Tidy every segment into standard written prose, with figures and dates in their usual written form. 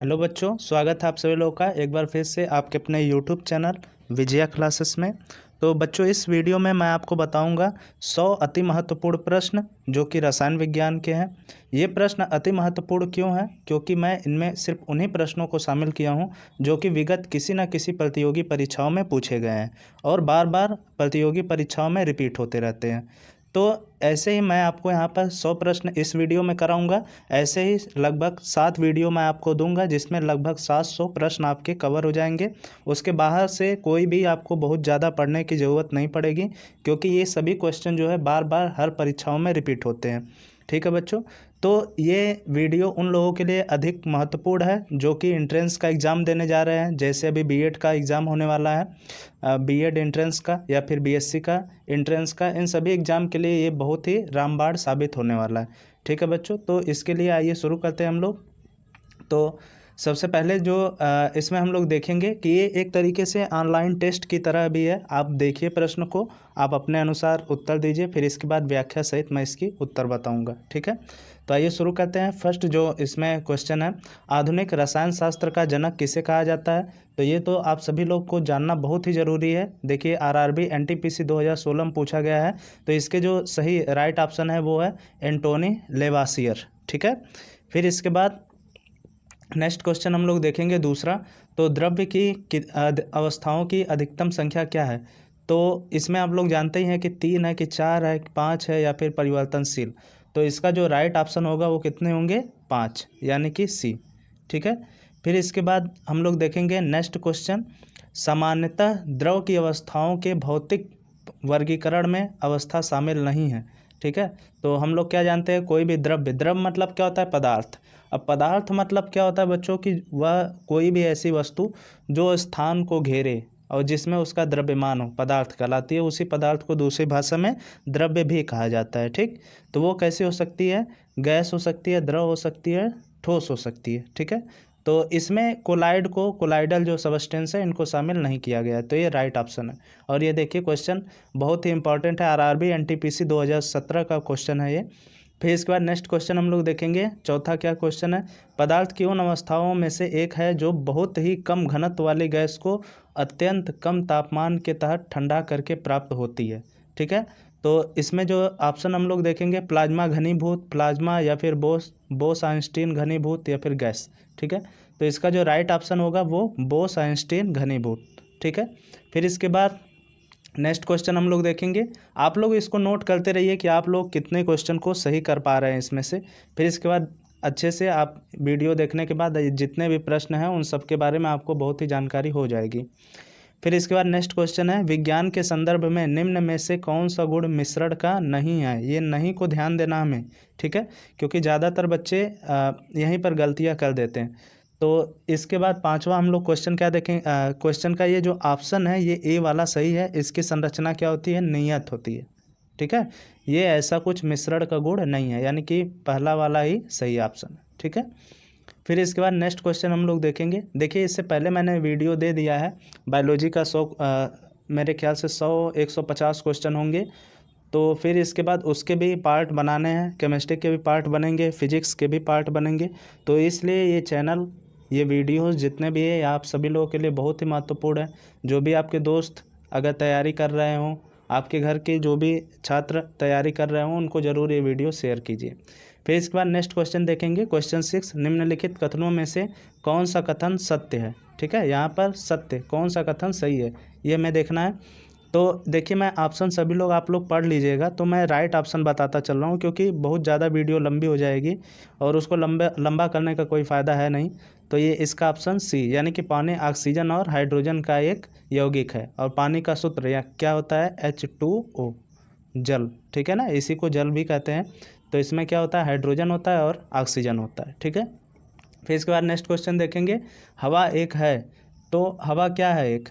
Hello बच्चों, स्वागत है आप सभी लोगों का एक बार फिर से आपके अपने यूट्यूब चैनल विजया क्लासेस में। तो बच्चों, इस वीडियो में मैं आपको बताऊंगा 100 अति महत्वपूर्ण प्रश्न जो कि रसायन विज्ञान के हैं। ये प्रश्न अति महत्वपूर्ण क्यों हैं? क्योंकि मैं इनमें सिर्फ उन्हीं प्रश्नों को शामिल किया हूं जो कि विगत किसी न किसी प्रतियोगी परीक्षाओं में पूछे गए हैं और बार बार प्रतियोगी परीक्षाओं में रिपीट होते रहते हैं। तो ऐसे ही मैं आपको यहाँ पर 100 प्रश्न इस वीडियो में कराऊंगा। ऐसे ही लगभग 7 वीडियो मैं आपको दूंगा जिसमें लगभग 700 प्रश्न आपके कवर हो जाएंगे। उसके बाहर से कोई भी आपको बहुत ज़्यादा पढ़ने की ज़रूरत नहीं पड़ेगी, क्योंकि ये सभी क्वेश्चन जो है बार बार हर परीक्षाओं में रिपीट होते हैं। ठीक है बच्चों, तो ये वीडियो उन लोगों के लिए अधिक महत्वपूर्ण है जो कि एंट्रेंस का एग्ज़ाम देने जा रहे हैं। जैसे अभी बीएड का एग्ज़ाम होने वाला है, बीएड एंट्रेंस का या फिर बीएससी का एंट्रेंस का, इन सभी एग्ज़ाम के लिए ये बहुत ही रामबाण साबित होने वाला है। ठीक है बच्चों, तो इसके लिए आइए शुरू करते हैं हम लोग। तो सबसे पहले जो इसमें हम लोग देखेंगे कि ये एक तरीके से ऑनलाइन टेस्ट की तरह भी है। आप देखिए प्रश्न को, आप अपने अनुसार उत्तर दीजिए, फिर इसके बाद व्याख्या सहित मैं इसकी उत्तर बताऊंगा। ठीक है, तो आइए शुरू करते हैं। फर्स्ट जो इसमें क्वेश्चन है, आधुनिक रसायन शास्त्र का जनक किसे कहा जाता है? तो ये तो आप सभी लोग को जानना बहुत ही ज़रूरी है। देखिए, आरआरबी एनटीपीसी 2016 में पूछा गया है, तो इसके जो सही राइट ऑप्शन है वो है एंटोनी लेवासियर। ठीक है, फिर इसके बाद नेक्स्ट क्वेश्चन हम लोग देखेंगे दूसरा। तो द्रव्य की अवस्थाओं की अधिकतम संख्या क्या है? तो इसमें आप लोग जानते ही हैं कि 3 है, कि 4 है, कि 5 है, या फिर परिवर्तनशील। तो इसका जो राइट ऑप्शन होगा वो कितने होंगे? 5, यानी कि सी। ठीक है, फिर इसके बाद हम लोग देखेंगे नेक्स्ट क्वेश्चन। सामान्यतः द्रव की अवस्थाओं के भौतिक वर्गीकरण में अवस्था शामिल नहीं है। ठीक है, तो हम लोग क्या जानते हैं? कोई भी द्रव मतलब क्या होता है? पदार्थ। अब पदार्थ मतलब क्या होता है बच्चों? कि वह कोई भी ऐसी वस्तु जो स्थान को घेरे और जिसमें उसका द्रव्यमान हो, पदार्थ कहलाती है। उसी पदार्थ को दूसरी भाषा में द्रव्य भी कहा जाता है। ठीक, तो वो कैसी हो सकती है? गैस हो सकती है, द्रव हो सकती है, ठोस हो सकती है। ठीक है, तो इसमें कोलाइडल जो सबस्टेंस है इनको शामिल नहीं किया गया है, तो ये राइट ऑप्शन है। और ये देखिए क्वेश्चन बहुत ही इंपॉर्टेंट है, आरआरबी एनटीपीसी 2017 का क्वेश्चन है ये। फिर इसके बाद नेक्स्ट क्वेश्चन हम लोग देखेंगे। चौथा क्या क्वेश्चन है? पदार्थ की उन अवस्थाओं में से एक है जो बहुत ही कम घनत्व वाली गैस को अत्यंत कम तापमान के तहत ठंडा करके प्राप्त होती है। ठीक है, तो इसमें जो ऑप्शन हम लोग देखेंगे, प्लाज्मा घनीभूत, प्लाज्मा, या फिर बोस आइंस्टीन घनीभूत, या फिर गैस। ठीक है, तो इसका जो राइट ऑप्शन होगा वो बोस आइंस्टीन घनीभूत। ठीक है, फिर इसके बाद नेक्स्ट क्वेश्चन हम लोग देखेंगे। आप लोग इसको नोट करते रहिए कि आप लोग कितने क्वेश्चन को सही कर पा रहे हैं इसमें से। फिर इसके बाद अच्छे से आप वीडियो देखने के बाद जितने भी प्रश्न हैं उन सब के बारे में आपको बहुत ही जानकारी हो जाएगी। फिर इसके बाद नेक्स्ट क्वेश्चन है, विज्ञान के संदर्भ में निम्न में से कौन सा गुण मिश्रण का नहीं है? ये नहीं को ध्यान देना हमें। ठीक है, क्योंकि ज़्यादातर बच्चे यहीं पर गलतियां कर देते हैं। तो इसके बाद पांचवा हम लोग क्वेश्चन क्या देखें? क्वेश्चन का ये जो ऑप्शन है ये ए वाला सही है। इसकी संरचना क्या होती है? नियत होती है। ठीक है, ये ऐसा कुछ मिश्रण का गुण नहीं है, यानी कि पहला वाला ही सही ऑप्शन है। ठीक है, फिर इसके बाद नेक्स्ट क्वेश्चन हम लोग देखेंगे। देखिए, इससे पहले मैंने वीडियो दे दिया है बायोलॉजी का 100, मेरे ख्याल से 150 क्वेश्चन होंगे। तो फिर इसके बाद उसके भी पार्ट बनाने हैं, केमिस्ट्री के भी पार्ट बनेंगे, फिजिक्स के भी पार्ट बनेंगे। तो इसलिए ये चैनल, ये वीडियोस जितने भी है आप सभी लोगों के लिए बहुत ही महत्वपूर्ण है। जो भी आपके दोस्त अगर तैयारी कर रहे हों, आपके घर के जो भी छात्र तैयारी कर रहे हों, उनको ज़रूर ये वीडियो शेयर कीजिए। फिर इसके बाद नेक्स्ट क्वेश्चन देखेंगे, क्वेश्चन 6, निम्नलिखित कथनों में से कौन सा कथन सत्य है? ठीक है, यहाँ पर सत्य कौन सा कथन सही है ये हमें देखना है। तो देखिए, मैं ऑप्शन सभी लोग आप लोग पढ़ लीजिएगा, तो मैं राइट ऑप्शन बताता चल रहा हूँ क्योंकि बहुत ज़्यादा वीडियो लंबी हो जाएगी और उसको लंबा करने का कोई फ़ायदा है नहीं। तो ये इसका ऑप्शन सी, यानी कि पानी ऑक्सीजन और हाइड्रोजन का एक यौगिक है, और पानी का सूत्र या क्या होता है? H2O, जल। ठीक है ना, इसी को जल भी कहते हैं। तो इसमें क्या होता है? हाइड्रोजन होता है और ऑक्सीजन होता है। ठीक है, फिर इसके बाद नेक्स्ट क्वेश्चन देखेंगे, हवा एक है, तो हवा क्या है एक?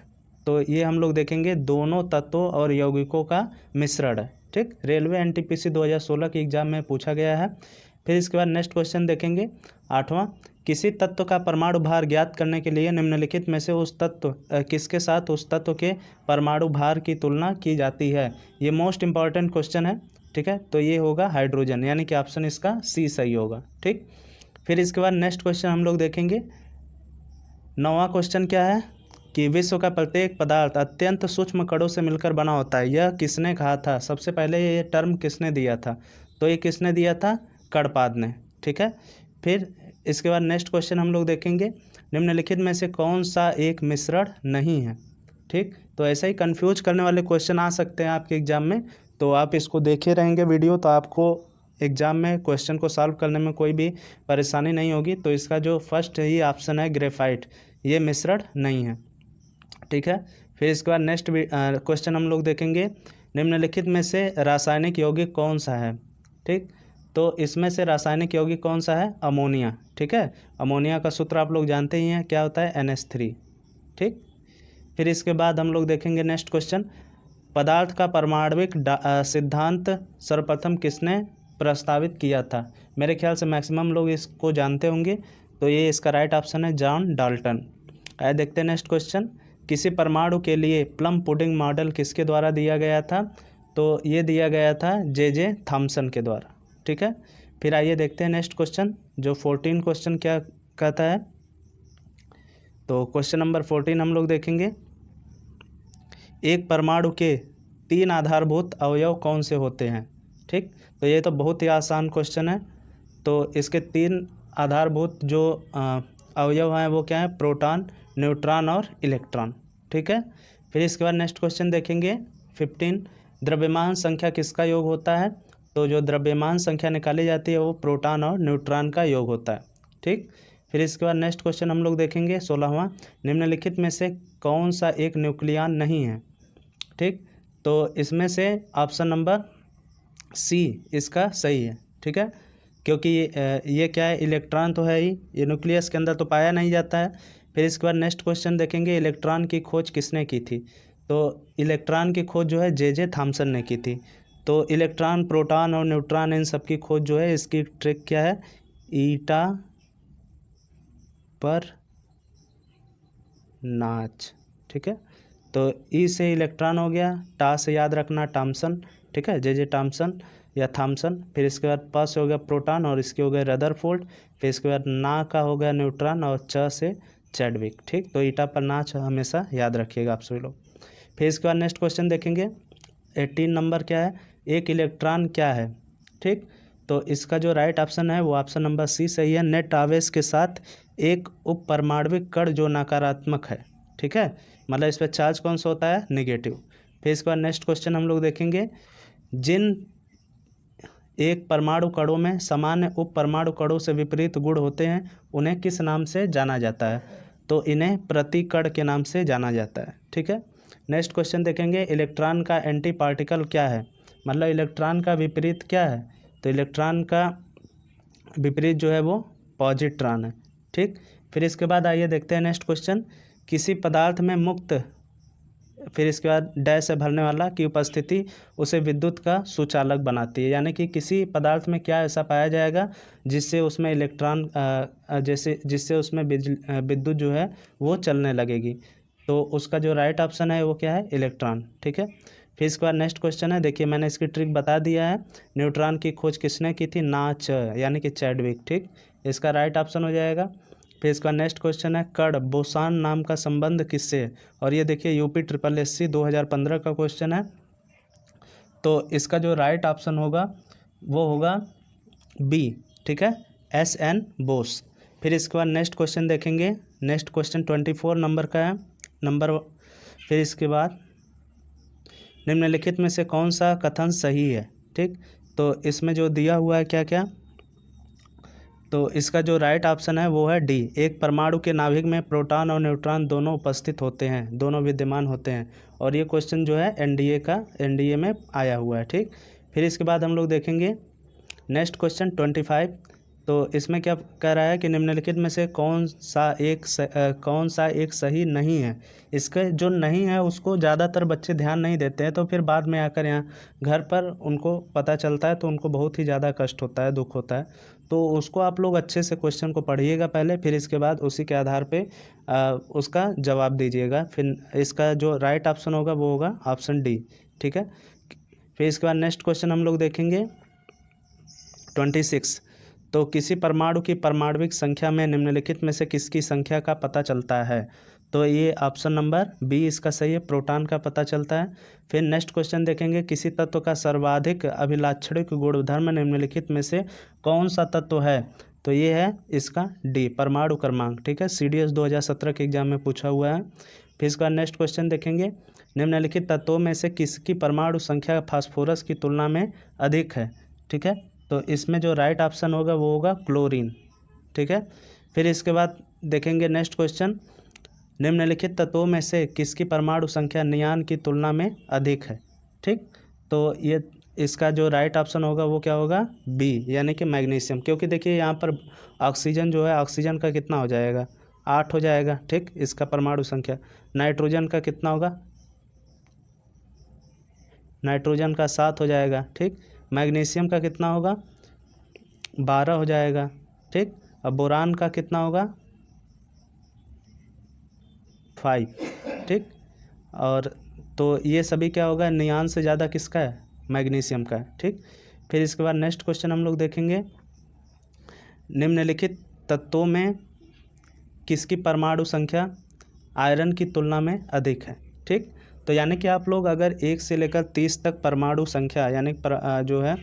तो ये हम लोग देखेंगे दोनों तत्वों और यौगिकों का मिश्रण है। ठीक, रेलवे एनटीपीसी 2016 के एग्जाम में पूछा गया है। फिर इसके बाद नेक्स्ट क्वेश्चन देखेंगे, 8वां, किसी तत्व का परमाणु भार ज्ञात करने के लिए निम्नलिखित में से उस तत्व किसके साथ उस तत्व के परमाणु भार की तुलना की जाती है? ये मोस्ट इंपॉर्टेंट क्वेश्चन है। ठीक है, तो ये होगा हाइड्रोजन, यानी कि ऑप्शन इसका सी सही होगा। ठीक, फिर इसके बाद नेक्स्ट क्वेश्चन हम लोग देखेंगे, 9वां क्वेश्चन क्या है कि विश्व का प्रत्येक पदार्थ अत्यंत सूक्ष्म कणों से मिलकर बना होता है, यह किसने कहा था? सबसे पहले ये टर्म किसने दिया था? तो ये किसने दिया था? गणपाद ने। ठीक है। फिर इसके बाद नेक्स्ट क्वेश्चन हम लोग देखेंगे, निम्नलिखित में से कौन सा एक मिश्रण नहीं है? ठीक, तो ऐसा ही कंफ्यूज करने वाले क्वेश्चन आ सकते हैं आपके एग्जाम में, तो आप इसको देखे रहेंगे वीडियो, तो आपको एग्जाम में क्वेश्चन को सॉल्व करने में कोई भी परेशानी नहीं होगी। तो इसका जो फर्स्ट ही ऑप्शन है ग्रेफाइट, ये मिश्रण नहीं है। ठीक है। फिर इसके बाद नेक्स्ट क्वेश्चन हम लोग देखेंगे, निम्नलिखित में से रासायनिक यौगिक कौन सा है? ठीक, तो इसमें से रासायनिक यौगिक कौन सा है? अमोनिया। ठीक है, अमोनिया का सूत्र आप लोग जानते ही हैं, क्या होता है? NH3। ठीक, फिर इसके बाद हम लोग देखेंगे नेक्स्ट क्वेश्चन, पदार्थ का परमाणविक सिद्धांत सर्वप्रथम किसने प्रस्तावित किया था? मेरे ख्याल से मैक्सिमम लोग इसको जानते होंगे, तो ये इसका राइट ऑप्शन है जॉन डाल्टन। आइए देखते हैं नेक्स्ट क्वेश्चन, किसी परमाणु के लिए प्लम पुडिंग मॉडल किसके द्वारा दिया गया था? तो ये दिया गया था J.J. थॉमसन के द्वारा। ठीक है। फिर आइए देखते हैं नेक्स्ट क्वेश्चन, जो 14 क्वेश्चन क्या कहता है। तो क्वेश्चन नंबर 14 हम लोग देखेंगे, एक परमाणु के 3 आधारभूत अवयव कौन से होते हैं? ठीक, तो ये तो बहुत ही आसान क्वेश्चन है। तो इसके 3 आधारभूत जो अवयव हैं वो क्या है? प्रोटॉन, न्यूट्रॉन और इलेक्ट्रॉन। ठीक है। फिर इसके बाद नेक्स्ट क्वेश्चन देखेंगे 15, द्रव्यमान संख्या किसका योग होता है? तो जो द्रव्यमान संख्या निकाली जाती है वो प्रोटॉन और न्यूट्रॉन का योग होता है। ठीक, फिर इसके बाद नेक्स्ट क्वेश्चन हम लोग देखेंगे 16वां, निम्नलिखित में से कौन सा एक न्यूक्लियॉन नहीं है? ठीक, तो इसमें से ऑप्शन नंबर सी इसका सही है। ठीक है, क्योंकि ये क्या है? इलेक्ट्रॉन तो है ही, ये न्यूक्लियस के अंदर तो पाया नहीं जाता है। फिर इसके बाद नेक्स्ट क्वेश्चन देखेंगे, इलेक्ट्रॉन की खोज किसने की थी? तो इलेक्ट्रॉन की खोज जो है J.J. थॉमसन ने की थी। तो इलेक्ट्रॉन, प्रोटॉन और न्यूट्रॉन इन सब की खोज जो है, इसकी ट्रिक क्या है? ईटा पर नाच। ठीक है, तो ई से इलेक्ट्रॉन हो गया, टा से याद रखना टॉमसन। ठीक है, J.J. थॉमसन या थॉमसन। फिर इसके बाद प से हो गया प्रोटॉन और इसके हो गए रदरफोर्ड। फिर इसके बाद ना का हो गया न्यूट्रॉन और च से चैडविक। ठीक, तो ईटा पर नाच हमेशा याद रखिएगा आप सभी लोग। फिर इसके बाद नेक्स्ट क्वेश्चन देखेंगे 18 नंबर क्या है? एक इलेक्ट्रॉन क्या है? ठीक, तो इसका जो राइट ऑप्शन है वो ऑप्शन नंबर सी सही है, नेट आवेश के साथ एक उप परमाणविक कण जो नकारात्मक है। ठीक है, मतलब इस पर चार्ज कौन सा होता है? नेगेटिव। फिर इसके बाद नेक्स्ट क्वेश्चन हम लोग देखेंगे, जिन एक परमाणु कणों में सामान्य उप परमाणु कणों से विपरीत गुण होते हैं उन्हें किस नाम से जाना जाता है? तो इन्हें प्रतिकण के नाम से जाना जाता है। ठीक है, नेक्स्ट क्वेश्चन देखेंगे, इलेक्ट्रॉन का एंटी पार्टिकल क्या है? मतलब इलेक्ट्रॉन का विपरीत क्या है? तो इलेक्ट्रॉन का विपरीत जो है वो पॉजिट्रॉन है। ठीक, फिर इसके बाद आइए देखते हैं नेक्स्ट क्वेश्चन, किसी पदार्थ में मुक्त, फिर इसके बाद डैश से भरने वाला की उपस्थिति उसे विद्युत का सुचालक बनाती है। यानी कि किसी पदार्थ में क्या ऐसा पाया जाएगा जिससे उसमें इलेक्ट्रॉन जिससे उसमें विद्युत जो है वो चलने लगेगी। तो उसका जो राइट ऑप्शन है वो क्या है? इलेक्ट्रॉन। ठीक है, फिर इसके बाद नेक्स्ट क्वेश्चन है, देखिए मैंने इसकी ट्रिक बता दिया है, न्यूट्रॉन की खोज किसने की थी? नाच यानी कि चैडविक। ठीक, इसका राइट ऑप्शन हो जाएगा। फिर इसका नेक्स्ट क्वेश्चन है, कण बोसान नाम का संबंध किससे है? और ये देखिए UPSSC 2015 का क्वेश्चन है। तो इसका जो राइट ऑप्शन होगा वो होगा बी। ठीक है, SN बोस। फिर इसके बाद नेक्स्ट क्वेश्चन देखेंगे, नेक्स्ट क्वेश्चन 24 नंबर का है फिर इसके बाद निम्नलिखित में से कौन सा कथन सही है? ठीक, तो इसमें जो दिया हुआ है क्या क्या, तो इसका जो राइट ऑप्शन है वो है डी, एक परमाणु के नाभिक में प्रोटॉन और न्यूट्रॉन दोनों उपस्थित होते हैं, दोनों विद्यमान होते हैं। और ये क्वेश्चन जो है एनडीए में आया हुआ है। ठीक, फिर इसके बाद हम लोग देखेंगे नेक्स्ट क्वेश्चन 25। तो इसमें क्या कह रहा है कि निम्नलिखित में से कौन सा एक सही नहीं है? इसका जो नहीं है उसको ज़्यादातर बच्चे ध्यान नहीं देते हैं, तो फिर बाद में आकर यहाँ घर पर उनको पता चलता है तो उनको बहुत ही ज़्यादा कष्ट होता है, दुख होता है। तो उसको आप लोग अच्छे से क्वेश्चन को पढ़िएगा पहले, फिर इसके बाद उसी के आधार पे उसका जवाब दीजिएगा। फिर इसका जो राइट ऑप्शन होगा वो होगा ऑप्शन डी। ठीक है, फिर इसके बाद नेक्स्ट क्वेश्चन हम लोग देखेंगे 26। तो किसी परमाणु की परमाणविक संख्या में निम्नलिखित में से किसकी संख्या का पता चलता है? तो ये ऑप्शन नंबर बी इसका सही है, प्रोटॉन का पता चलता है। फिर नेक्स्ट क्वेश्चन देखेंगे, किसी तत्व का सर्वाधिक अभिलाक्षणिक गुणधर्म निम्नलिखित में से कौन सा तत्व है? तो ये है इसका डी, परमाणु क्रमांक। ठीक है, CDS 2017 के एग्जाम में पूछा हुआ है। फिर इसका नेक्स्ट क्वेश्चन देखेंगे, निम्नलिखित तत्वों में से किसकी परमाणु संख्या फास्फोरस की तुलना में अधिक है? ठीक है, तो इसमें जो राइट ऑप्शन होगा वो होगा क्लोरीन। ठीक है, फिर इसके बाद देखेंगे नेक्स्ट क्वेश्चन, निम्नलिखित तत्वों में से किसकी परमाणु संख्या नियान की तुलना में अधिक है? ठीक, तो ये इसका जो राइट ऑप्शन होगा वो क्या होगा? बी, यानी कि मैग्नीशियम। क्योंकि देखिए यहाँ पर ऑक्सीजन जो है, ऑक्सीजन का कितना हो जाएगा? 8 हो जाएगा। ठीक, इसका परमाणु संख्या। नाइट्रोजन का कितना होगा? नाइट्रोजन का 7 हो जाएगा। ठीक, मैग्नीशियम का कितना होगा? 12 हो जाएगा। ठीक, अब बोरान का कितना होगा? 5। ठीक, और तो ये सभी क्या होगा? नियान से ज़्यादा किसका है? मैग्नीशियम का है। ठीक, फिर इसके बाद नेक्स्ट क्वेश्चन हम लोग देखेंगे, निम्नलिखित तत्वों में किसकी परमाणु संख्या आयरन की तुलना में अधिक है? ठीक, तो यानी कि आप लोग अगर 1 से लेकर 30 तक परमाणु संख्या यानी जो है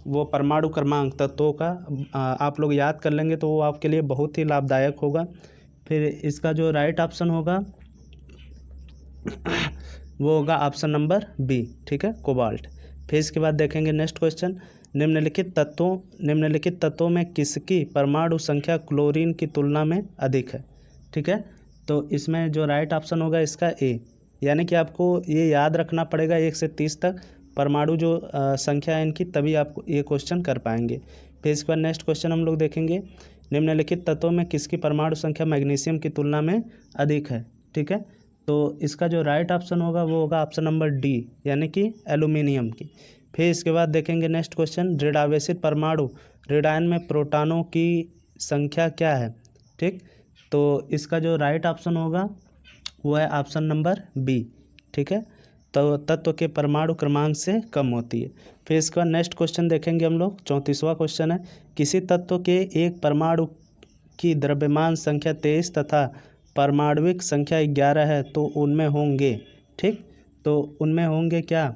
वो परमाणु क्रमांक तत्वों का आप लोग याद कर लेंगे तो वो आपके लिए बहुत ही लाभदायक होगा। फिर इसका जो राइट ऑप्शन होगा वो होगा ऑप्शन नंबर बी। ठीक है, कोबाल्ट। फिर इसके बाद देखेंगे नेक्स्ट क्वेश्चन, निम्नलिखित तत्वों में किसकी परमाणु संख्या क्लोरीन की तुलना में अधिक है? ठीक है, तो इसमें जो राइट ऑप्शन होगा इसका ए, यानी कि आपको ये याद रखना पड़ेगा 1 से 30 तक परमाणु जो संख्या है इनकी, तभी आप ये क्वेश्चन कर पाएंगे। फिर इसके बाद नेक्स्ट क्वेश्चन हम लोग देखेंगे, निम्नलिखित तत्वों में किसकी परमाणु संख्या मैग्नीशियम की तुलना में अधिक है? ठीक है, तो इसका जो राइट ऑप्शन होगा वो होगा ऑप्शन नंबर डी, यानी कि एल्यूमिनियम की। फिर इसके बाद देखेंगे नेक्स्ट क्वेश्चन, दृढ़ावेशित परमाणु रेडायन में प्रोटॉनों की संख्या क्या है? ठीक, तो इसका जो राइट ऑप्शन होगा वो है ऑप्शन नंबर बी। ठीक है, तो तत्व के परमाणु क्रमांक से कम होती है। फिर इसका नेक्स्ट क्वेश्चन देखेंगे हम लोग, 34वां क्वेश्चन है, किसी तत्व के एक परमाणु की द्रव्यमान संख्या 23 तथा परमाणविक संख्या 11 है तो उनमें होंगे। ठीक, तो उनमें होंगे क्या?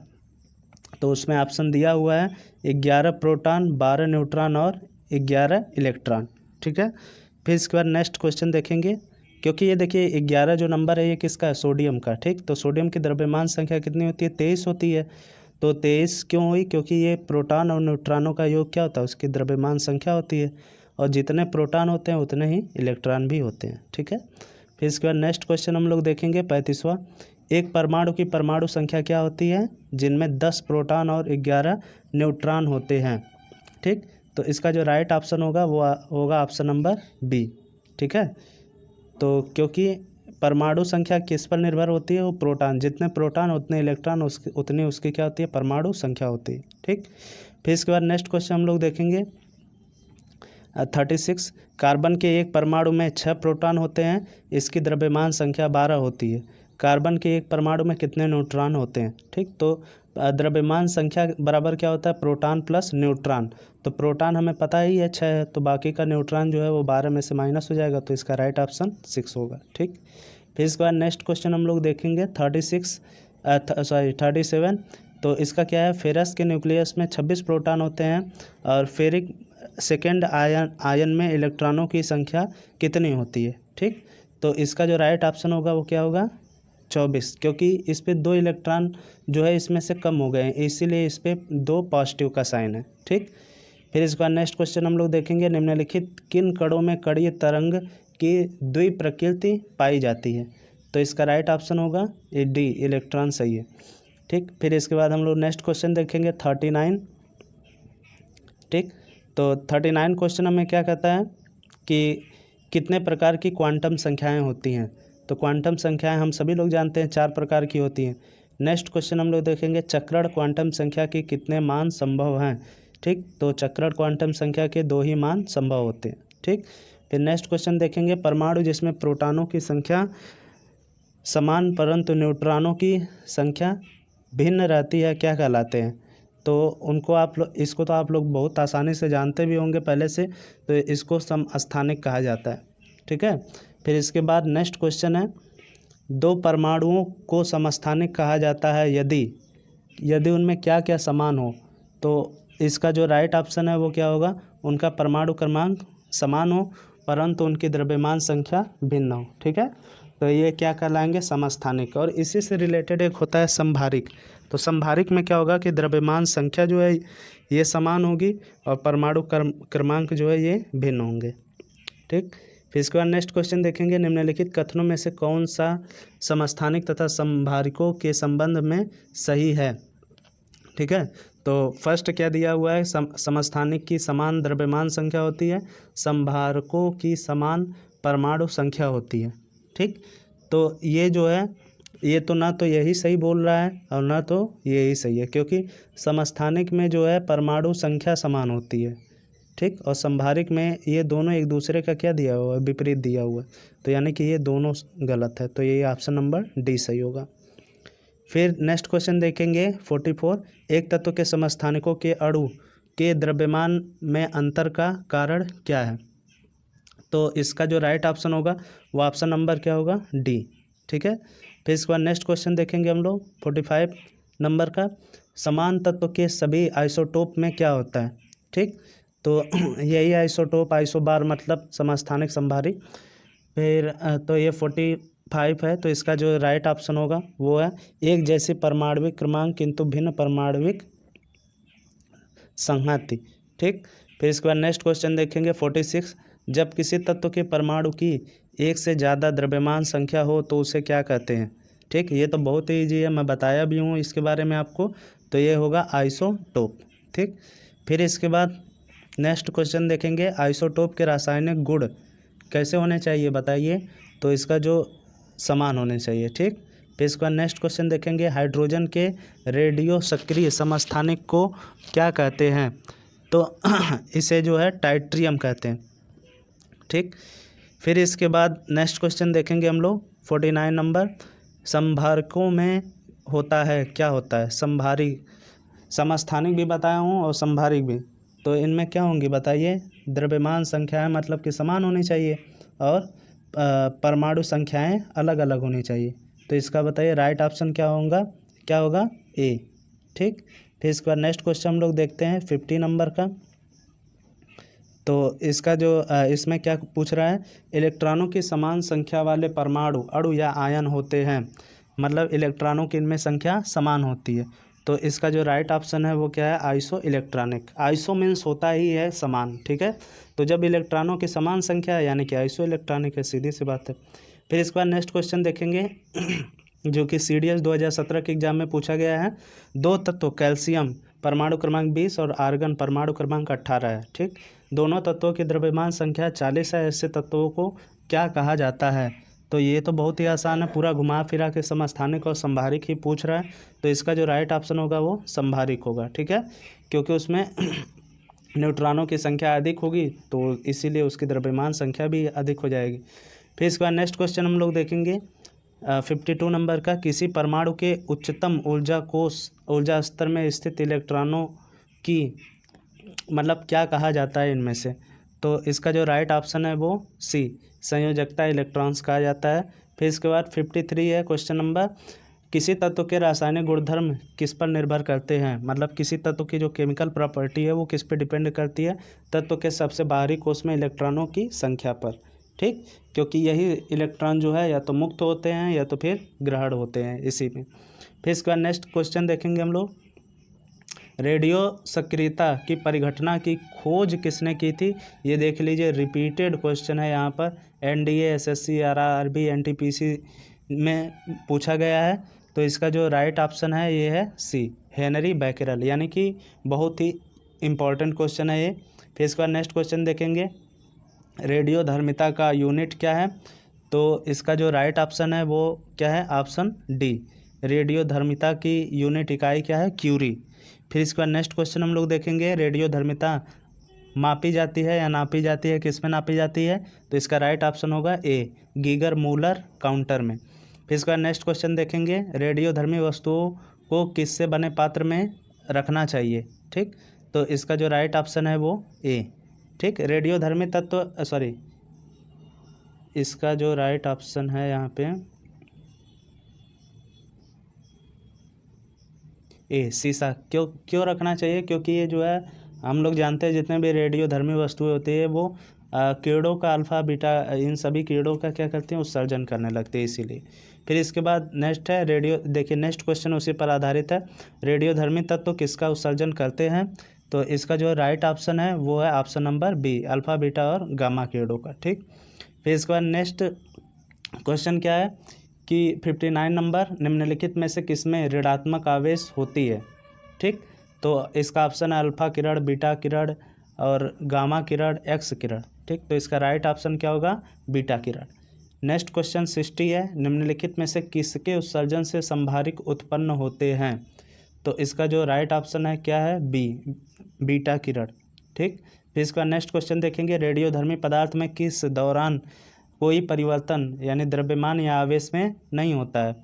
तो उसमें ऑप्शन दिया हुआ है 11 प्रोटॉन, 12 न्यूट्रॉन और 11 इलेक्ट्रॉन। ठीक है, फिर इसके बाद नेक्स्ट क्वेश्चन देखेंगे, क्योंकि ये देखिए 11 जो नंबर है ये किसका है? सोडियम का। ठीक, तो सोडियम की द्रव्यमान संख्या कितनी होती है? 23 होती है। तो 23 क्यों हुई? क्योंकि ये प्रोटॉन और न्यूट्रॉनों का योग क्या होता है? उसकी द्रव्यमान संख्या होती है, और जितने प्रोटॉन होते हैं उतने ही इलेक्ट्रॉन भी होते हैं। ठीक है, फिर इसके बाद नेक्स्ट क्वेश्चन हम लोग देखेंगे 35वां, एक परमाणु की परमाणु संख्या क्या होती है जिनमें 10 प्रोटॉन और 11 न्यूट्रॉन होते हैं? ठीक, तो इसका जो राइट ऑप्शन होगा वो होगा ऑप्शन नंबर बी। ठीक है, तो क्योंकि परमाणु संख्या किस पर निर्भर होती है? वो प्रोटॉन, जितने प्रोटॉन उतने इलेक्ट्रॉन, उतनी उसकी क्या होती है? परमाणु संख्या होती है। ठीक, फिर इसके बाद नेक्स्ट क्वेश्चन हम लोग देखेंगे 36, कार्बन के एक परमाणु में 6 प्रोटॉन होते हैं, इसकी द्रव्यमान संख्या 12 होती है, कार्बन के एक परमाणु में कितने न्यूट्रॉन होते हैं? ठीक, तो द्रव्यमान संख्या बराबर क्या होता है? Proton plus neutron. तो प्रोटॉन हमें पता ही है 6 है, तो बाकी का न्यूट्रॉन जो है वो 12 में से माइनस हो जाएगा, तो इसका राइट ऑप्शन 6 होगा। ठीक, फिर इसके बाद नेक्स्ट क्वेश्चन हम लोग देखेंगे 37, तो इसका क्या है? फेरस के न्यूक्लियस में 26 प्रोटॉन होते हैं और फेरिक सेकेंड आयन में इलेक्ट्रॉनों की संख्या कितनी होती है? ठीक, तो इसका जो राइट ऑप्शन होगा वो क्या होगा? 24, क्योंकि इस पे 2 इलेक्ट्रॉन जो है इसमें से कम हो गए हैं, इसीलिए इस पे 2 पॉजिटिव का साइन है। ठीक, फिर इसका नेक्स्ट क्वेश्चन हम लोग देखेंगे, निम्नलिखित किन कणों में कणीय तरंग की द्विप्रकृति पाई जाती है? तो इसका राइट ऑप्शन होगा डी, इलेक्ट्रॉन सही है। ठीक, फिर इसके बाद हम लोग नेक्स्ट क्वेश्चन देखेंगे 39। ठीक, तो 39 क्वेश्चन हमें क्या कहता है कि कितने प्रकार की क्वांटम संख्याएं होती हैं? तो क्वांटम संख्याएं हम सभी लोग जानते हैं 4 प्रकार की होती हैं। नेक्स्ट क्वेश्चन हम लोग देखेंगे, चक्रण क्वांटम संख्या के कितने मान संभव हैं? ठीक, तो चक्रण क्वांटम संख्या के 2 ही मान संभव होते हैं। ठीक, फिर नेक्स्ट क्वेश्चन देखेंगे, परमाणु जिसमें प्रोटॉनों की संख्या समान परंतु न्यूट्रॉनों की संख्या भिन्न रहती है क्या कहलाते हैं? तो उनको आप लोग, इसको तो आप लोग बहुत आसानी से जानते भी होंगे पहले से, तो इसको समस्थानिक कहा जाता है। ठीक है। फिर इसके बाद नेक्स्ट क्वेश्चन है, दो परमाणुओं को समस्थानिक कहा जाता है यदि उनमें क्या क्या समान हो। तो इसका जो राइट ऑप्शन है वो क्या होगा, उनका परमाणु क्रमांक समान हो परंतु उनकी द्रव्यमान संख्या भिन्न हो। ठीक है, तो ये क्या कहलाएंगे, समस्थानिक। और इसी से रिलेटेड एक होता है संभारिक। तो संभारिक में क्या होगा कि द्रव्यमान संख्या जो है ये समान होगी और परमाणु क्रमांक जो है ये भिन्न होंगे। ठीक। फिर इसके बाद नेक्स्ट क्वेश्चन देखेंगे, निम्नलिखित कथनों में से कौन सा समस्थानिक तथा संभारिकों के संबंध में सही है। ठीक है, तो फर्स्ट क्या दिया हुआ है, समस्थानिक की समान द्रव्यमान संख्या होती है, संभारकों की समान परमाणु संख्या होती है। ठीक, तो ये जो है ये तो ना तो यही सही बोल रहा है और ना तो यही सही है, क्योंकि समस्थानिक में जो है परमाणु संख्या समान होती है। ठीक, और संभारिक में ये दोनों एक दूसरे का क्या दिया हुआ है, विपरीत दिया हुआ है, तो यानी कि ये दोनों गलत है, तो ये ऑप्शन नंबर डी सही होगा। फिर नेक्स्ट क्वेश्चन देखेंगे 44, एक तत्व के समस्थानिकों के अणु के द्रव्यमान में अंतर का कारण क्या है। तो इसका जो राइट ऑप्शन होगा वो ऑप्शन नंबर क्या होगा, डी। ठीक है, फिर इसके बाद नेक्स्ट क्वेश्चन देखेंगे हम लोग 45 नंबर का, समान तत्व के सभी आइसोटोप में क्या होता है। ठीक, तो यही आइसोटोप, आइसोबार मतलब समस्थानिक संभारी। फिर तो ये 45 है, तो इसका जो राइट ऑप्शन होगा वो है एक जैसे परमाणविक क्रमांक किंतु भिन्न परमाणविक संहति। ठीक, फिर इसके बाद नेक्स्ट क्वेश्चन देखेंगे 46, जब किसी तत्व के परमाणु की एक से ज़्यादा द्रव्यमान संख्या हो तो उसे क्या कहते हैं। ठीक, ये तो बहुत ही ईजी है, मैं बताया भी हूँ इसके बारे में आपको, तो ये होगा आइसोटोप। ठीक, फिर इसके बाद नेक्स्ट क्वेश्चन देखेंगे, आइसोटोप के रासायनिक गुण कैसे होने चाहिए बताइए। तो इसका जो समान होने चाहिए। ठीक, फिर इसके बाद नेक्स्ट क्वेश्चन देखेंगे, हाइड्रोजन के रेडियो सक्रिय समस्थानिक को क्या कहते हैं। तो इसे जो है टाइट्रियम कहते हैं। ठीक, फिर इसके बाद नेक्स्ट क्वेश्चन देखेंगे हम लोग 49 नंबर, संभारकों में होता है क्या होता है, संभारी, समस्थानिक भी बताया हूँ और संभारिक भी, तो इनमें क्या होंगी बताइए, द्रव्यमान संख्याएं मतलब कि समान होनी चाहिए और परमाणु संख्याएं अलग अलग होनी चाहिए। तो इसका बताइए राइट ऑप्शन क्या होगा, ए। ठीक, फिर इसके बाद नेक्स्ट क्वेश्चन हम लोग देखते हैं 50 नंबर का। तो इसका जो इसमें क्या पूछ रहा है, इलेक्ट्रॉनों की समान संख्या वाले परमाणु अणु या आयन होते हैं, मतलब इलेक्ट्रॉनों की इनमें संख्या समान होती है। तो इसका जो राइट ऑप्शन है वो क्या है, आइसो इलेक्ट्रॉनिक। आइसो मीन्स होता ही है समान। ठीक है, तो जब इलेक्ट्रॉनों की समान संख्या है यानी कि आइसो इलेक्ट्रॉनिक है, सीधी सी बात है। फिर इसके बाद नेक्स्ट क्वेश्चन देखेंगे जो कि CDS 2017 के एग्जाम में पूछा गया है, दो तत्व कैल्शियम परमाणु क्रमांक 20 और आर्गन परमाणु क्रमांक 18 है। ठीक, दोनों तत्वों की द्रव्यमान संख्या 40 है, ऐसे तत्वों को क्या कहा जाता है। तो ये तो बहुत ही आसान है, पूरा घुमा फिरा के समस्थानिक और संभारिक ही पूछ रहा है, तो इसका जो राइट ऑप्शन होगा वो संभारिक होगा। ठीक है, क्योंकि उसमें न्यूट्रॉनों की संख्या अधिक होगी तो इसीलिए उसकी द्रव्यमान संख्या भी अधिक हो जाएगी। फिर इसके बाद नेक्स्ट क्वेश्चन हम लोग देखेंगे 52 नंबर का, किसी परमाणु के उच्चतम ऊर्जा स्तर में स्थित इलेक्ट्रॉनों की मतलब क्या कहा जाता है इनमें से। तो इसका जो राइट ऑप्शन है वो सी, संयोजकता इलेक्ट्रॉन्स कहा जाता है। फिर इसके बाद 53 है क्वेश्चन नंबर, किसी तत्व के रासायनिक गुणधर्म किस पर निर्भर करते हैं, मतलब किसी तत्व की जो केमिकल प्रॉपर्टी है वो किस पे डिपेंड करती है, तत्व के सबसे बाहरी कोश में इलेक्ट्रॉनों की संख्या पर। ठीक, क्योंकि यही इलेक्ट्रॉन जो है या तो मुक्त होते हैं या तो फिर ग्रहण होते हैं इसी में। फिर इसके बाद नेक्स्ट क्वेश्चन देखेंगे हम लोग, रेडियो सक्रियता की परिघटना की खोज किसने की थी। ये देख लीजिए, रिपीटेड क्वेश्चन है यहाँ पर, NDA, SSC, RRB, NTPC में पूछा गया है। तो इसका जो राइट ऑप्शन है ये है सी, हेनरी बैकेरल, यानी कि बहुत ही इम्पॉर्टेंट क्वेश्चन है ये। फिर इसके बाद नेक्स्ट क्वेश्चन देखेंगे, रेडियो धर्मिता का यूनिट क्या है। तो इसका जो राइट ऑप्शन है वो क्या है, ऑप्शन डी, रेडियो धर्मिता की यूनिट इकाई क्या है, क्यूरी। फिर इसके बाद नेक्स्ट क्वेश्चन हम लोग देखेंगे, रेडियो धर्मिता मापी जाती है या नापी जाती है, किस में नापी जाती है। तो इसका राइट ऑप्शन होगा ए, गीगर मूलर काउंटर में। फिर इसके बाद नेक्स्ट क्वेश्चन देखेंगे, रेडियो धर्मी वस्तुओं को किससे बने पात्र में रखना चाहिए। ठीक, तो इसका जो राइट ऑप्शन है वो ए। ठीक, रेडियोधर्मी तत्व सॉरी, इसका जो राइट ऑप्शन है यहाँ पे ए, शीशा। क्यों क्यों रखना चाहिए? क्योंकि ये जो है हम लोग जानते हैं जितने भी रेडियोधर्मी वस्तुएं होती है वो कीड़ों का अल्फा बीटा इन सभी कीड़ों का क्या करती हैं, उत्सर्जन करने लगते हैं इसीलिए। फिर इसके बाद नेक्स्ट है रेडियो, देखिए नेक्स्ट क्वेश्चन उसी पर आधारित है। रेडियोधर्मी तत्व किसका उत्सर्जन करते हैं? तो इसका जो राइट ऑप्शन है वो है option number B, alpha beta और गामा कीड़ों का। ठीक, फिर इसके बाद नेक्स्ट क्वेश्चन क्या है कि 59 नंबर, निम्नलिखित में से किसमें ऋणात्मक आवेश होती है? ठीक, तो इसका ऑप्शन है अल्फा किरण, बीटा किरण और गामा किरण, एक्स किरण। ठीक, तो इसका राइट ऑप्शन क्या होगा? बीटा किरण। नेक्स्ट क्वेश्चन 60 है, निम्नलिखित में से किसके उत्सर्जन से संभारिक उत्पन्न होते हैं? तो इसका जो राइट ऑप्शन है क्या है? बी, बीटा किरण। ठीक, फिर इसका नेक्स्ट क्वेश्चन देखेंगे, रेडियोधर्मी पदार्थ में किस दौरान कोई परिवर्तन यानी द्रव्यमान या आवेश में नहीं होता है?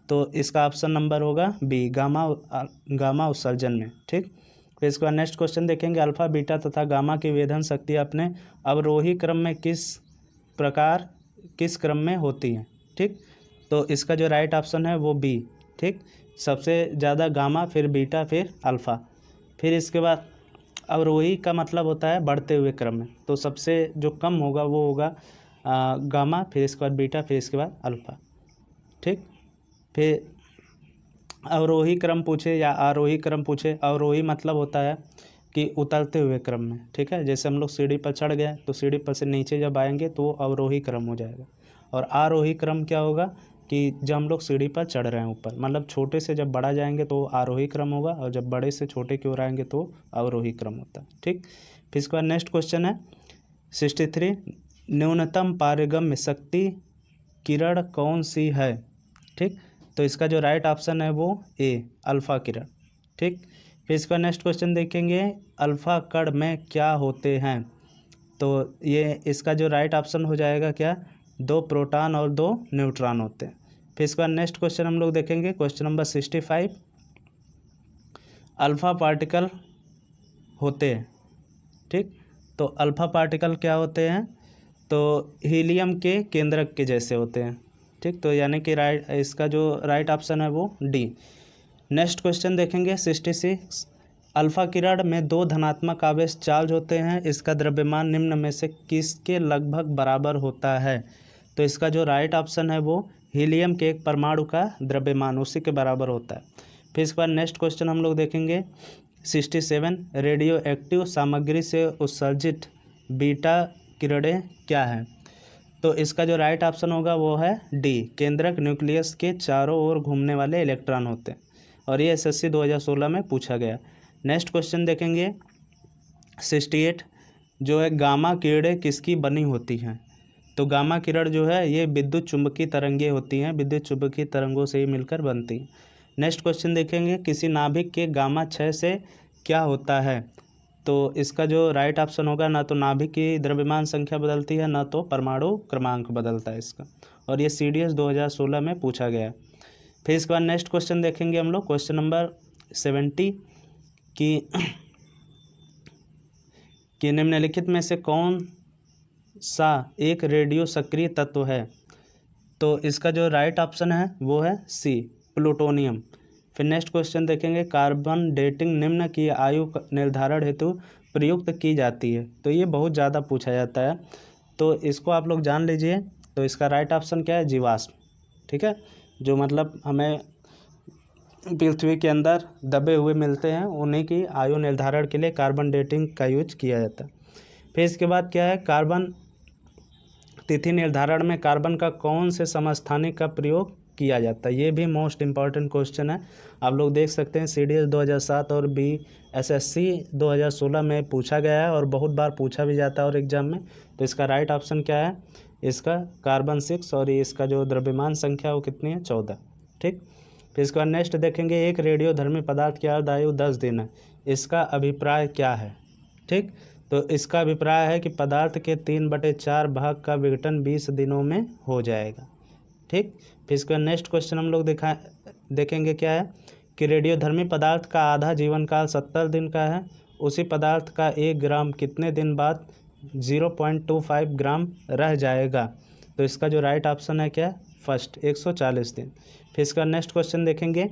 तो इसका ऑप्शन नंबर होगा बी, गामा उत्सर्जन में। ठीक, फिर इसके बाद नेक्स्ट क्वेश्चन देखेंगे, अल्फा बीटा तथा गामा की वेधन शक्ति अपने अवरोही क्रम में किस क्रम में होती है? ठीक, तो इसका जो राइट ऑप्शन है वो बी। ठीक, सबसे ज़्यादा गामा, फिर बीटा, फिर अल्फ़ा। फिर इसके बाद अवरोही का मतलब होता है बढ़ते हुए क्रम में, तो सबसे जो कम होगा वो होगा गामा, फिर इसके बाद बीटा, फिर इसके बाद अल्फ़ा। ठीक, फिर अवरोही क्रम पूछे या आरोही क्रम पूछे, अवरोही मतलब होता है कि उतरते हुए क्रम में। ठीक है, जैसे हम लोग सीढ़ी पर चढ़ गए तो सीढ़ी पर से नीचे जब आएंगे तो अवरोही क्रम हो जाएगा। और आरोही क्रम क्या होगा कि जब हम लोग सीढ़ी पर चढ़ रहे हैं ऊपर, मतलब छोटे से जब बड़ा जाएंगे तो आरोही क्रम होगा, और जब बड़े से छोटे की ओर आएंगे तो अवरोही क्रम होता है। ठीक, फिर इसके बाद नेक्स्ट क्वेश्चन है 63, न्यूनतम पारगम्य शक्ति किरण कौन सी है? ठीक, तो इसका जो राइट ऑप्शन है वो ए, अल्फ़ा किरण। ठीक, फिर इसका नेक्स्ट क्वेश्चन देखेंगे, अल्फ़ा कण में क्या होते हैं? तो ये इसका जो राइट ऑप्शन हो जाएगा क्या? 2 प्रोटॉन और 2 न्यूट्रॉन होते हैं। फिर इसका नेक्स्ट क्वेश्चन हम लोग देखेंगे, क्वेश्चन नंबर 65, अल्फ़ा पार्टिकल होते हैं। ठीक, तो अल्फ़ा पार्टिकल क्या होते हैं? तो हीलियम के केंद्रक के जैसे होते हैं। ठीक, तो यानी कि राइट, इसका जो राइट ऑप्शन है वो डी। नेक्स्ट क्वेश्चन देखेंगे 66, अल्फ़ा किरण में 2 धनात्मक आवेश चार्ज होते हैं, इसका द्रव्यमान निम्न में से किसके लगभग बराबर होता है? तो इसका जो राइट ऑप्शन है वो हीलियम के एक परमाणु का द्रव्यमान उसी के बराबर होता है। फिर इसके बाद नेक्स्ट क्वेश्चन हम लोग देखेंगे 67, रेडियो एक्टिव सामग्री से उत्सर्जित बीटा किरणें क्या हैं? तो इसका जो राइट ऑप्शन होगा वो है डी, केंद्रक न्यूक्लियस के चारों ओर घूमने वाले इलेक्ट्रॉन होते हैं, और ये एसएससी 2016 में पूछा गया। नेक्स्ट क्वेश्चन देखेंगे 68, जो है गामा किरणें किसकी बनी होती हैं? तो गामा किरण जो है ये विद्युत चुंबकीय तरंगें होती हैं, विद्युत चुंबकीय तरंगों से ही मिलकर बनती हैं। नेक्स्ट क्वेश्चन देखेंगे, किसी नाभिक के गामा क्षय से क्या होता है? तो इसका जो राइट ऑप्शन होगा, ना तो नाभिक की द्रव्यमान संख्या बदलती है, ना तो परमाणु क्रमांक बदलता है इसका, और ये CDS 2016 में पूछा गया है। फिर इसके बाद नेक्स्ट क्वेश्चन देखेंगे हम लोग, क्वेश्चन नंबर 70 कि निम्नलिखित में से कौन सा एक रेडियो सक्रिय तत्व है? तो इसका जो राइट ऑप्शन है वो है सी, प्लूटोनियम। फिर नेक्स्ट क्वेश्चन देखेंगे, कार्बन डेटिंग निम्न की आयु निर्धारण हेतु प्रयुक्त की जाती है? तो ये बहुत ज़्यादा पूछा जाता है, तो इसको आप लोग जान लीजिए। तो इसका राइट ऑप्शन क्या है? जीवाश्म। ठीक है, जो मतलब हमें पृथ्वी के अंदर दबे हुए मिलते हैं, उन्हीं की आयु निर्धारण के लिए कार्बन डेटिंग का यूज किया जाता है। फिर इसके बाद क्या है, कार्बन तिथि निर्धारण में कार्बन का कौन से समस्थानिक का प्रयोग किया जाता है? ये भी मोस्ट इम्पॉर्टेंट क्वेश्चन है, आप लोग देख सकते हैं CDS 2007 और BSSC 2016 में पूछा गया है, और बहुत बार पूछा भी जाता है और एग्जाम में। तो इसका राइट ऑप्शन क्या है? इसका कार्बन 6, और इसका जो द्रव्यमान संख्या वो कितनी है? 14। ठीक, फिर इसके बाद नेक्स्ट देखेंगे, एक रेडियोधर्मी पदार्थ की अर्धायु 10 दिन है, इसका अभिप्राय क्या है? ठीक, तो इसका अभिप्राय है कि पदार्थ के 3/4 भाग का विघटन 20 दिनों में हो जाएगा। ठीक, फिर इसका नेक्स्ट क्वेश्चन हम लोग देखेंगे क्या है कि रेडियोधर्मी पदार्थ का आधा जीवन काल 70 दिन का है, उसी पदार्थ का 1 ग्राम कितने दिन बाद 0.25 ग्राम रह जाएगा। तो इसका जो राइट ऑप्शन है क्या है, फर्स्ट 140 दिन। फिर इसका नेक्स्ट क्वेश्चन देखेंगे,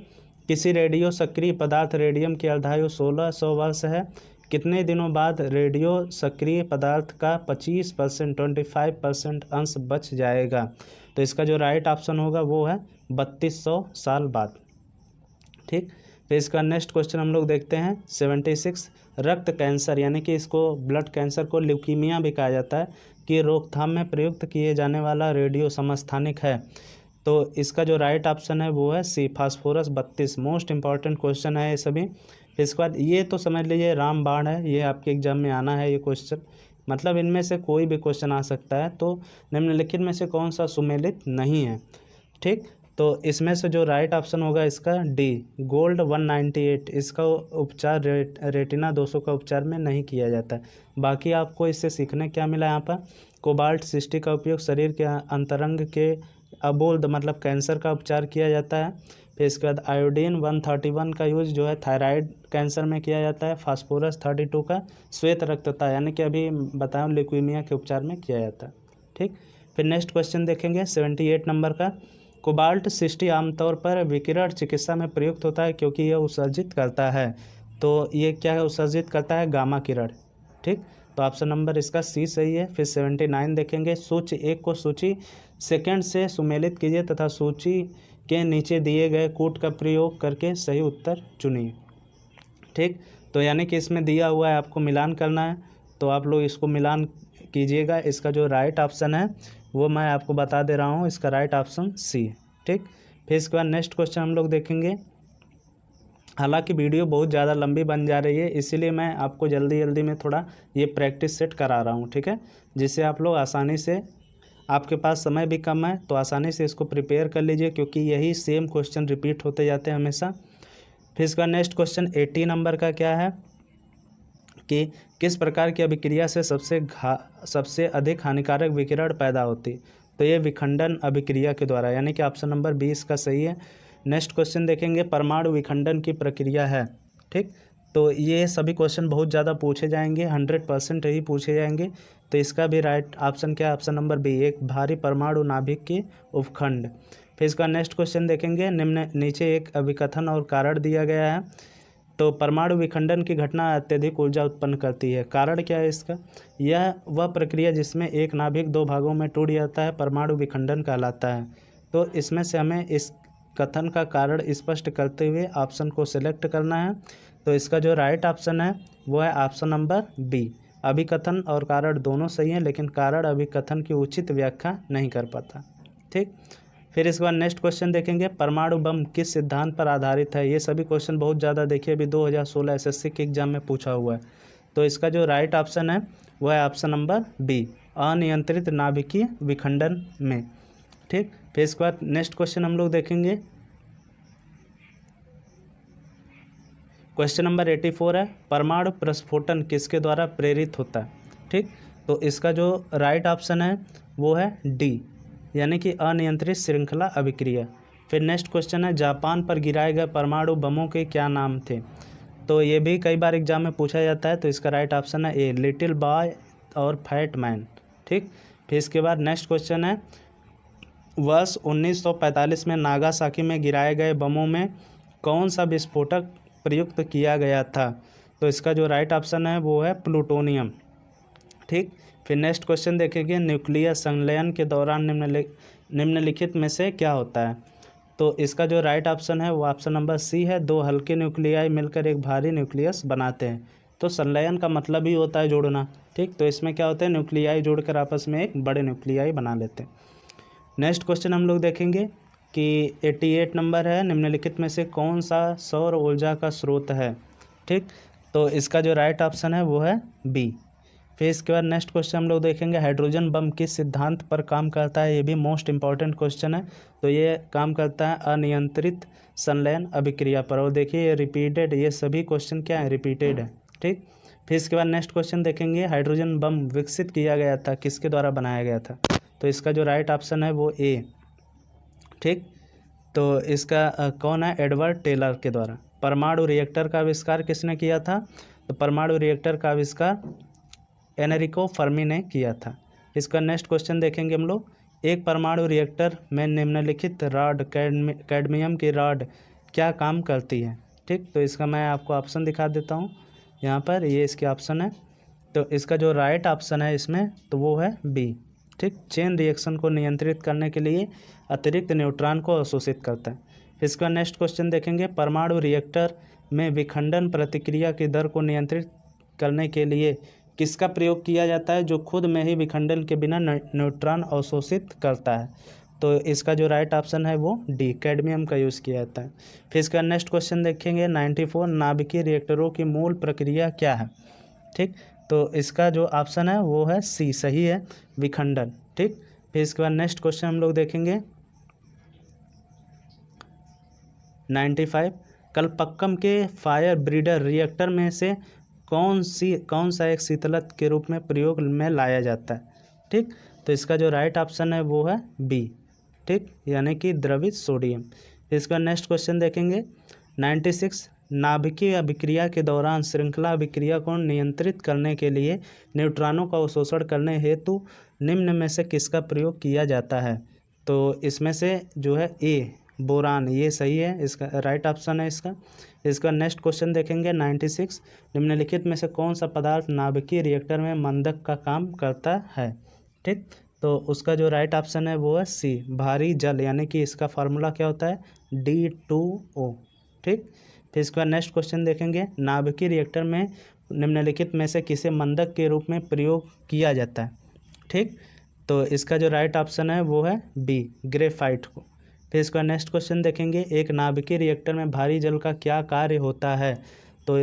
किसी रेडियो सक्रिय पदार्थ रेडियम की अर्धायु 1600 वर्ष है, कितने दिनों बाद रेडियो सक्रिय पदार्थ का 25% 25% अंश बच जाएगा। तो इसका जो राइट ऑप्शन होगा वो है 3200 साल बाद। ठीक, फिर इसका नेक्स्ट क्वेश्चन हम लोग देखते हैं 76, रक्त कैंसर यानी कि इसको ब्लड कैंसर को ल्यूकीमिया भी कहा जाता है कि रोकथाम में प्रयुक्त किए जाने वाला रेडियो समस्थानिक है। तो इसका जो राइट ऑप्शन है वो है सी, फास्फोरस 32। मोस्ट इंपॉर्टेंट क्वेश्चन है ये सभी। फिर इसके बाद ये तो समझ लीजिए रामबाण है, ये आपके एग्जाम में आना है ये क्वेश्चन, मतलब इनमें से कोई भी क्वेश्चन आ सकता है। तो निम्नलिखित में से कौन सा सुमेलित नहीं है। ठीक, तो इसमें से जो राइट ऑप्शन होगा इसका डी, गोल्ड 198, इसका उपचार रेटिना 200 का उपचार में नहीं किया जाता है। बाकी आपको इससे सीखने क्या मिला यहाँ पर, कोबाल्ट 60 का उपयोग शरीर के अंतरंग के अबोल्द मतलब कैंसर का उपचार किया जाता है। फिर इसके बाद आयोडीन 131 का यूज जो है थायराइड कैंसर में किया जाता है। फास्फोरस 32 का श्वेत रक्तता यानी कि अभी बताया ल्यूकीमिया के उपचार में किया जाता है। ठीक, फिर नेक्स्ट क्वेश्चन देखेंगे 78 नंबर का, कोबाल्ट 60 आमतौर पर विकिरण चिकित्सा में प्रयुक्त होता है क्योंकि यह उत्सर्जित करता है। तो ये क्या है, उत्सर्जित करता है गामा किरण। ठीक, तो ऑप्शन नंबर इसका सी सही है। फिर 79 देखेंगे, सूची 1 को सूची सेकंड से सुमेलित कीजिए तथा सूची के नीचे दिए गए कूट का प्रयोग करके सही उत्तर चुनिए। ठीक, तो यानी कि इसमें दिया हुआ है आपको मिलान करना है, तो आप लोग इसको मिलान कीजिएगा। इसका जो राइट ऑप्शन है वो मैं आपको बता दे रहा हूँ, इसका राइट ऑप्शन सी है। ठीक, फिर इसके बाद नेक्स्ट क्वेश्चन हम लोग देखेंगे। हालांकि वीडियो बहुत ज़्यादा लंबी बन जा रही है, इसीलिए मैं आपको जल्दी जल्दी में थोड़ा ये प्रैक्टिस सेट करा रहा हूँ। ठीक है, जिससे आप लोग आसानी से, आपके पास समय भी कम है तो आसानी से इसको प्रिपेयर कर लीजिए, क्योंकि यही सेम क्वेश्चन रिपीट होते जाते हैं हमेशा। फिर इसका नेक्स्ट क्वेश्चन 80 नंबर का क्या है कि किस प्रकार की अभिक्रिया से सबसे अधिक हानिकारक विकिरण पैदा होती। तो ये विखंडन अभिक्रिया के द्वारा, यानी कि ऑप्शन नंबर 20 का सही है। नेक्स्ट क्वेश्चन देखेंगे, परमाणु विखंडन की प्रक्रिया है। ठीक, तो ये सभी क्वेश्चन बहुत ज़्यादा पूछे जाएंगे, 100% ही पूछे जाएंगे। तो इसका भी राइट ऑप्शन क्या है, ऑप्शन नंबर बी, एक भारी परमाणु नाभिक के उपखंड। फिर इसका नेक्स्ट क्वेश्चन देखेंगे, नीचे एक अभिकथन और कारण दिया गया है। तो परमाणु विखंडन की घटना अत्यधिक ऊर्जा उत्पन्न करती है। कारण क्या है इसका, यह वह प्रक्रिया जिसमें एक नाभिक 2 भागों में टूट जाता है परमाणु विखंडन कहलाता है। तो इसमें से हमें इस कथन का कारण स्पष्ट करते हुए ऑप्शन को सिलेक्ट करना है। तो इसका जो राइट ऑप्शन है वो है ऑप्शन नंबर बी, अभिकथन और कारण दोनों सही हैं, लेकिन कारण अभिकथन की उचित व्याख्या नहीं कर पाता। ठीक, फिर इसके बाद नेक्स्ट क्वेश्चन देखेंगे, परमाणु बम किस सिद्धांत पर आधारित है। ये सभी क्वेश्चन बहुत ज़्यादा देखिए अभी 2016 एसएससी के एग्जाम में पूछा हुआ है। तो इसका जो राइट ऑप्शन है वो है ऑप्शन नंबर बी, अनियंत्रित नाभिकीय विखंडन में। ठीक, फिर इसके बाद नेक्स्ट क्वेश्चन हम लोग देखेंगे, क्वेश्चन नंबर 84 है, परमाणु प्रस्फोटन किसके द्वारा प्रेरित होता है। ठीक, तो इसका जो राइट ऑप्शन है वो है डी, यानी कि अनियंत्रित श्रृंखला अभिक्रिया। फिर नेक्स्ट क्वेश्चन है, जापान पर गिराए गए परमाणु बमों के क्या नाम थे। तो ये भी कई बार एग्जाम में पूछा जाता है। तो इसका राइट ऑप्शन है ए, लिटिल बॉय और फैट मैन। ठीक, फिर इसके बाद नेक्स्ट क्वेश्चन है, वर्ष 1945 में नागासाकी में गिराए गए बमों में कौन सा विस्फोटक प्रयुक्त किया गया था। तो इसका जो राइट ऑप्शन है वो है प्लूटोनियम। ठीक, फिर नेक्स्ट क्वेश्चन देखेंगे, न्यूक्लियस संलयन के दौरान निम्नलिखित में से क्या होता है। तो इसका जो राइट ऑप्शन है वो ऑप्शन नंबर सी है, 2 हल्के न्यूक्लियाई मिलकर एक भारी न्यूक्लियस बनाते हैं। तो संलयन का मतलब ही होता है जोड़ना। ठीक, तो इसमें क्या होता है, न्यूक्लियाई जोड़कर आपस में एक बड़े न्यूक्लियाई बना लेते हैं। नेक्स्ट क्वेश्चन हम लोग देखेंगे कि 88 नंबर है, निम्नलिखित में से कौन सा सौर ऊर्जा का स्रोत है। ठीक, तो इसका जो राइट ऑप्शन है वो है बी। फिर इसके बाद नेक्स्ट क्वेश्चन हम लोग देखेंगे, हाइड्रोजन बम किस सिद्धांत पर काम करता है। ये भी मोस्ट इंपॉर्टेंट क्वेश्चन है। तो ये काम करता है अनियंत्रित संलयन अभिक्रिया पर। और देखिए ये रिपीटेड, ये सभी क्वेश्चन क्या है, रिपीटेड है। ठीक, फिर इसके बाद नेक्स्ट क्वेश्चन देखेंगे, हाइड्रोजन बम विकसित किया गया था, किसके द्वारा बनाया गया था। तो इसका जो राइट ऑप्शन है वो ए। ठीक, तो इसका कौन है? एडवर्ड टेलर के द्वारा। परमाणु रिएक्टर का आविष्कार किसने किया था? तो परमाणु रिएक्टर का आविष्कार एनरिको फर्मी ने किया था। इसका नेक्स्ट क्वेश्चन देखेंगे हम लोग। एक परमाणु रिएक्टर में निम्नलिखित रॉड कैडमियम की रॉड क्या काम करती है? ठीक, तो इसका मैं आपको ऑप्शन दिखा देता हूँ यहाँ पर, ये इसके ऑप्शन है। तो इसका जो राइट ऑप्शन है इसमें तो वो है बी। ठीक, चेन रिएक्शन को नियंत्रित करने के लिए अतिरिक्त न्यूट्रॉन को अवशोषित करता है। इसका नेक्स्ट क्वेश्चन देखेंगे। परमाणु रिएक्टर में विखंडन प्रतिक्रिया की दर को नियंत्रित करने के लिए किसका प्रयोग किया जाता है, जो खुद में ही विखंडन के बिना न्यूट्रॉन अवशोषित करता है? तो इसका जो राइट ऑप्शन है वो डी, कैडमियम का यूज़ किया जाता है। फिर इसका नेक्स्ट क्वेश्चन देखेंगे। 94 नाभिकीय रिएक्टरों की मूल प्रक्रिया क्या है? ठीक, तो इसका जो ऑप्शन है वो है सी, सही है, विखंडन। ठीक, फिर इसके बाद नेक्स्ट क्वेश्चन हम लोग देखेंगे 95 कलपक्कम के फायर ब्रीडर रिएक्टर में से कौन सा एक शीतलक के रूप में प्रयोग में लाया जाता है? ठीक, तो इसका जो राइट ऑप्शन है वो है बी। ठीक, यानी कि द्रवित सोडियम। इसका नेक्स्ट क्वेश्चन देखेंगे 96 नाभिकीय अभिक्रिया के दौरान श्रृंखला अभिक्रिया को नियंत्रित करने के लिए न्यूट्रॉनों का अवशोषण करने हेतु निम्न में से किसका प्रयोग किया जाता है? तो इसमें से जो है ए, बोरान, ये सही है, इसका राइट ऑप्शन है इसका। इसका नेक्स्ट क्वेश्चन देखेंगे 96 निम्नलिखित में से कौन सा पदार्थ नाभिकीय रिएक्टर में मंदक का काम करता है? ठीक, तो उसका जो राइट ऑप्शन है वो है सी, भारी जल, यानी कि इसका फार्मूला क्या होता है? D2O। ठीक, फिर इसका नेक्स्ट क्वेश्चन देखेंगे। नाभिकीय रिएक्टर में निम्नलिखित में से किसे मंदक के रूप में प्रयोग किया जाता है? ठीक, तो इसका जो राइट ऑप्शन है वो है बी, ग्रेफाइट को। फिर इसका नेक्स्ट क्वेश्चन देखेंगे। एक नाभिकीय रिएक्टर में भारी जल का क्या कार्य होता है? तो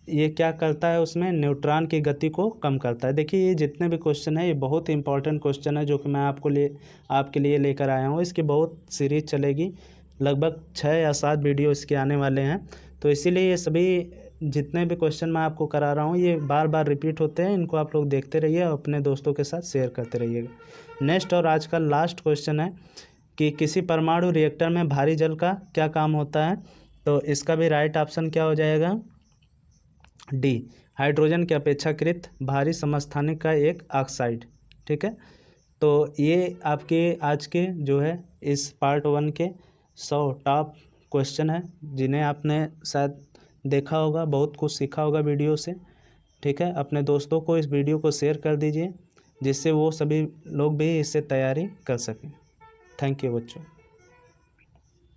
ये क्या करता है? उसमें न्यूट्रॉन की गति को कम करता है। देखिए ये जितने भी क्वेश्चन है ये बहुत ही इंपॉर्टेंट क्वेश्चन है जो कि मैं आपके लिए लेकर आया हूँ। इसकी बहुत सीरीज चलेगी, लगभग 6 या 7 वीडियो इसके आने वाले हैं। तो इसीलिए ये सभी जितने भी क्वेश्चन मैं आपको करा रहा हूँ ये बार बार रिपीट होते हैं, इनको आप लोग देखते रहिए और अपने दोस्तों के साथ शेयर करते रहिएगा। नेक्स्ट और आज का लास्ट क्वेश्चन है कि किसी परमाणु रिएक्टर में भारी जल का क्या काम होता है? तो इसका भी राइट ऑप्शन क्या हो जाएगा? डी, हाइड्रोजन के अपेक्षाकृत भारी समस्थानिक का एक ऑक्साइड। ठीक है, तो ये आपके आज के जो है इस पार्ट 1 के 100 टॉप क्वेश्चन है जिन्हें आपने शायद देखा होगा, बहुत कुछ सीखा होगा वीडियो से। ठीक है, अपने दोस्तों को इस वीडियो को शेयर कर दीजिए जिससे वो सभी लोग भी इससे तैयारी कर सकें। थैंक यू बच्चों।